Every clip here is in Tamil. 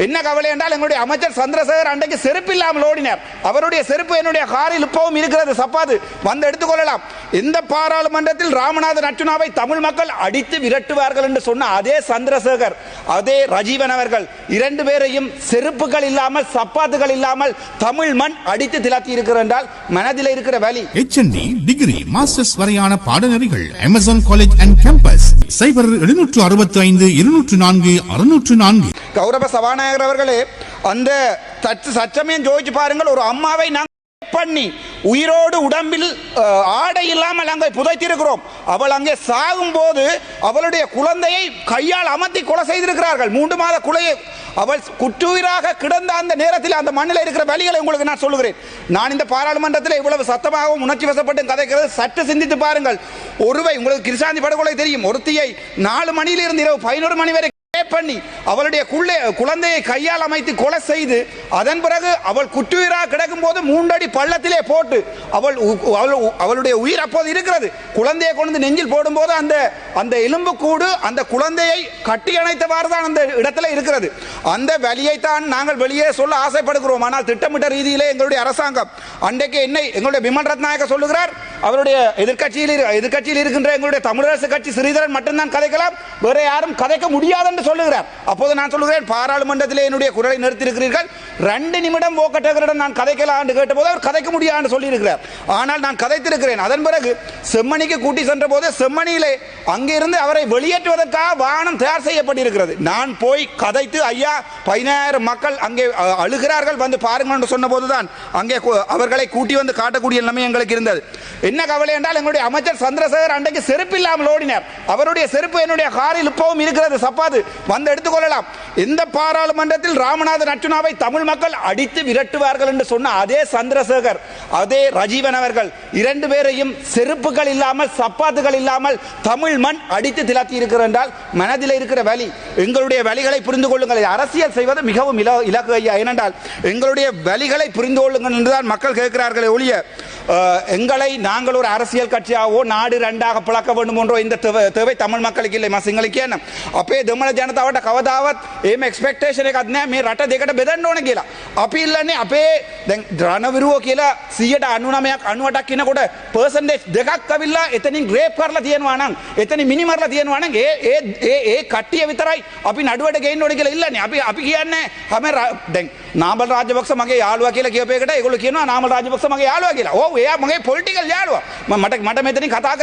என்ன கவலை என்றால் எங்களுடைய அமைச்சர் சந்திரசேகர் அன்றைக்கு செருப்பு இல்லாமல் ஓடினார். அவருடைய செருப்பு என்னுடைய காரில் இப்பவும் இருக்கிறது, சப்பாது வந்து எடுத்துக்கொள்ளலாம். இந்த பாராளுமன்றத்தில் ராமநாதன் அர்ச்சுனாவை தமிழ் மக்கள் அடித்து விரட்டுவார்கள் என்று சொன்ன அதே சந்திரசேகர், அதே ரஜீவன் அவர்கள் இரண்டு பேரையும் செருப்புகள் இல்லாமல் சப்பாத்துகள் இல்லாமல் தமிழ் மண் அடித்து திலாத்தி இருக்கிறார் என்றால் மனதில் இருக்கிற வலி. HND டிகிரி மாஸ்டர்ஸ் வரையான பாடநெறிகள் அமேசான் காலேஜ் அண்ட் கேம்பஸ் 0765 204 604. கௌரவ சபாநாயகர் அவர்களே, அந்த சச்சமயம் ஜோதிச்சு பாருங்கள், ஒரு அம்மாவை நாங்கள் பண்ணி உயிரோடு உடம்பில் ஆடை இல்லாமல் அங்கே புதைத்திருக்கிறோம். அவள் அங்கே சாகும் போது அவளுடைய குழந்தையை கையால் அமர்த்தி கொலை செய்திருக்கிறார்கள். 3 மாத குலையை அவள் குற்றுயிராக கிடந்த அந்த நேரத்தில் அந்த மண்ணில் இருக்கிற வலிகளை உங்களுக்கு நான் சொல்லுகிறேன். நான் இந்த பாராளுமன்றத்தில் இவ்வளவு சத்தமாகவும் உணர்ச்சி வசப்பட்டு கதைக்கிறது சற்று சிந்தித்து பாருங்கள். ஒருவை உங்களுக்கு கிருஷ்ணாந்தி படுகொலை தெரியும். ஒருத்தியை 4 மணியிலிருந்து இரவு 11 மணி வரை பண்ணி அவளுடைய குழந்தையை கையால் அமைத்து கொலை செய்து அதன் பிறகு அவள் குற்றுயிராக கிடக்கும் போது 3 அடி பள்ளத்திலே போட்டு அவளுடைய உயிர் அப்போது இருக்கிறது. குழந்தையை கொண்டு நெஞ்சில் போடும் போது அந்த எலும்பு கூடு அந்த குழந்தையை கட்டி அணைத்தவாறு தான் அந்த இடத்துல இருக்கிறது. அந்த வலியை தான் நாங்கள் வெளியே சொல்ல ஆசைப்படுகிறோம். ஆனால் திட்டமிட்ட ரீதியிலே எங்களுடைய அரசாங்கம் அன்றைக்கு எங்களுடைய விமல் ரத்நாயக்க சொல்லுகிறார், அவருடைய எதிர்கட்சியில் இருக்கின்ற எங்களுடைய தமிழரசு கட்சி ஸ்ரீதரன் மட்டும்தான் கதைக்கலாம், வேற யாரும் கதைக்க முடியாது என்று சொல்லுகிறார். அப்போது நான் சொல்லுகிறேன், பாராளுமன்றத்திலே என்னுடைய குரலை நிறுத்தியிருக்கிறீர்கள், 2 நிமிடம் ஓக்கட்டகரிடம் நான் கதைக்கலாம் என்று கேட்டபோது அவர் கதைக்க முடியாது சொல்லி இருக்கிறார். ஆனால் நான் கதைத்திருக்கிறேன். அதன் பிறகு செம்மணிக்கு கூட்டி சென்ற போது செம்மணியிலே அங்கிருந்து அவரை வெளியேற்றுவதற்காக வாகனம் தயார் செய்யப்பட்டிருக்கிறது. நான் போய் கதைத்து, ஐயா 15000 மக்கள் அங்கே அழுகிறார்கள் வந்து பாருங்கள் என்று சொன்ன போதுதான் அங்கே அவர்களை கூட்டி வந்து காட்டக்கூடிய நிலைமை எங்களுக்கு இருந்தது. என்ன கவலை என்றால் எங்களுடைய அமைச்சர் சந்திரசேகர் அன்றைக்கு செருப்பு இல்லாமல் ஓடினார். அவருடைய செருப்பு என்னுடைய காரில் இப்பவும் இருக்கிறது, சப்பாது வந்து எடுத்துக்கொள்ளலாம். இந்த பாராளுமன்றத்தில் ராமநாதன் அர்ச்சுனாவை தமிழ் மக்கள் அடித்து விரட்டுவார்கள் என்று சொன்ன அதே சந்திரசேகர், அதே ரஜீவன் அவர்கள் இரண்டு பேரையும் செருப்புகள் இல்லாமல் சப்பாத்துகள் இல்லாமல் தமிழ் மண் அடித்து திலாத்தி இருக்கிறார் என்றால் மனதில் இருக்கிற வலி. எங்களுடைய வலிகளை புரிந்து கொள்ளுங்கள். அரசியல் செய்வது மிகவும் இலக்கு ஐயா. ஏனென்றால் எங்களுடைய வலிகளை புரிந்து கொள்ளுங்கள் என்றுதான் மக்கள் கேட்கிறார்களே ஒழிய எங்களை நாங்கள் ஒரு அரசியல் கட்சியாகவோ நாடு 2ஆக பிளக்க வேண்டும் என்றோ இந்த தேவை தமிழ் மக்களுக்கு இல்லை. මසිංහල කියන අපේ දෙමළ ජනතාවට කවදාවත් එහෙම එක්ස්පෙක්ටේෂන් එකක් නැහැ මේ රට දෙකට බෙදන්න ඕන කියලා. අපි ඉල්ලන්නේ අපේ දැන් රණවිරුව කියලා 99ක් 98ක් කියනකොට පර්සන්ටේජ් දෙකක් අවිල්ලා එතනින් ග්‍රේප් කරලා තියෙනවා නම් එතනින් මිනි මරලා තියෙනවා නම් ඒ කට්ටිය විතරයි අපි නඩුවට ගේන්න ඕනේ කියලා ඉල්ලන්නේ. අපි කියන්නේ හැම දැන් නාමල් රාජපක්ෂ මගේ යාළුවා කියලා කියපු එකට ඒගොල්ලෝ කියනවා නාමල් රාජපක්ෂ මගේ යාළුවා කියලා. ඔව් එයා මගේ පොලිටිකල් යාළුවා. මට මෙතනින් කතා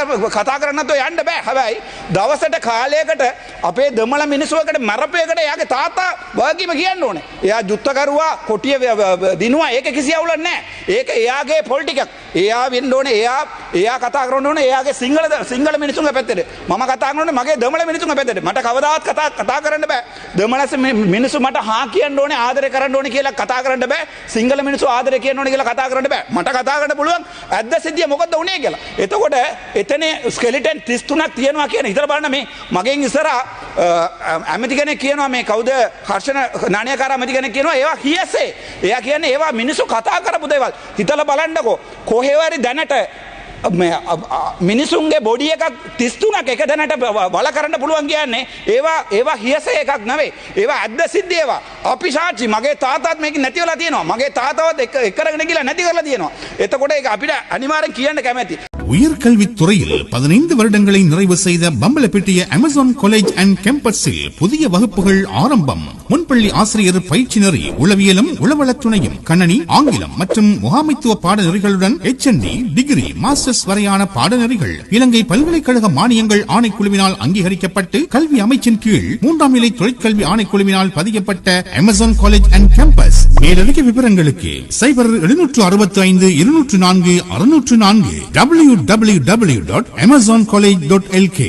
කරන්නත් යන්න බෑ. හැබැයි දවසට කාලයකට අපේ දෙමළ මිනිස්සුවකට මරපේකට එයාගේ තාත්තා වගකීම කියන්න ඕනේ. එයා යුද්ධකරුවා කොටිය දිනුවා, ඒක කිසි අවුලක් නැහැ. ඒක එයාගේ පොලිටිකක්. එයා වෙන්න ඕනේ. එයා කතා කරන්න ඕනේ එයාගේ සිංහල මිනිස්සුන්ගේ පැත්තට. මම කතා කරන්නේ මගේ දෙමළ මිනිස්සුන්ගේ පැත්තට. මට කවදාවත් කතා කරන්න බෑ. දෙමළ මිනිස්සු මට හා කියන්න ඕනේ, ආදරය කරන්න ඕනේ කියලා කතා කරන්න බෑ. සිංහල මිනිස්සු ආදරය කියන්න ඕනේ කියලා කතා කරන්න බෑ. මට කතා කරන්න පුළුවන් ඇද්ද සිද්ධිය මොකද්ද උනේ කියලා. එතකොට එතන ස්කෙලිටන් 33ක් තියෙනවා කියන හිතලා බලන්න. මේ මගෙන් ඉස්සරහා ඇමති කෙනෙක් කියනවා මේ කවුද හර්ෂණ නාණයකාර ඇමති කෙනෙක් කියනවා ඒවා හියසේ. එයා කියන්නේ ඒවා මිනිස්සු කතා කරපු දේවල්. හිතලා බලන්නකෝ කොහේවරි දැනට මිනිසුන්ගේ බොඩි එකක් 33ක් එක දැනට වල කරන්න පුළුවන් කියන්නේ ඒවා හියසේ එකක් නෙවෙයි. ඒවා ඇද්ද සිද්ධ ඒවා. අපි සාක්ෂි. මගේ තාතාත් මේක නැති වෙලා තියෙනවා. මගේ තාතාවත් එකරගෙන ගිහලා නැති කරලා තියෙනවා. එතකොට ඒක අපිට අනිවාර්යෙන් කියන්න කැමැති. உயர்கல்வித்துறையில் 15 வருடங்களை நிறைவு செய்த பம்பலப்பிட்டிய அமேசான் காலேஜ் அண்ட் கேம்பஸில் புதிய வகுப்புகள் ஆரம்பம். முன்பள்ளி ஆசிரியர் பயிற்சி நெறி, உளவியலும் உளவளத்துணையும், கணனி, ஆங்கிலம் மற்றும் முகாமைத்துவ பாடநெறிகளுடன் HND டிகிரி மாஸ்டர்ஸ் வரையான பாடநெறிகள் இலங்கை பல்கலைக்கழக மானியங்கள் ஆணைக்குழுவினால் அங்கீகரிக்கப்பட்டு கல்வி அமைச்சின் கீழ் 3ஆம் நிலை தொழிற்கல்வி ஆணைக்குழுவினால் பதியப்பட்ட அமேசான் காலேஜ் அண்ட் கேம்பஸ். மேலதிக விவரங்களுக்கு 0765 204 604 www.amazoncollege.lk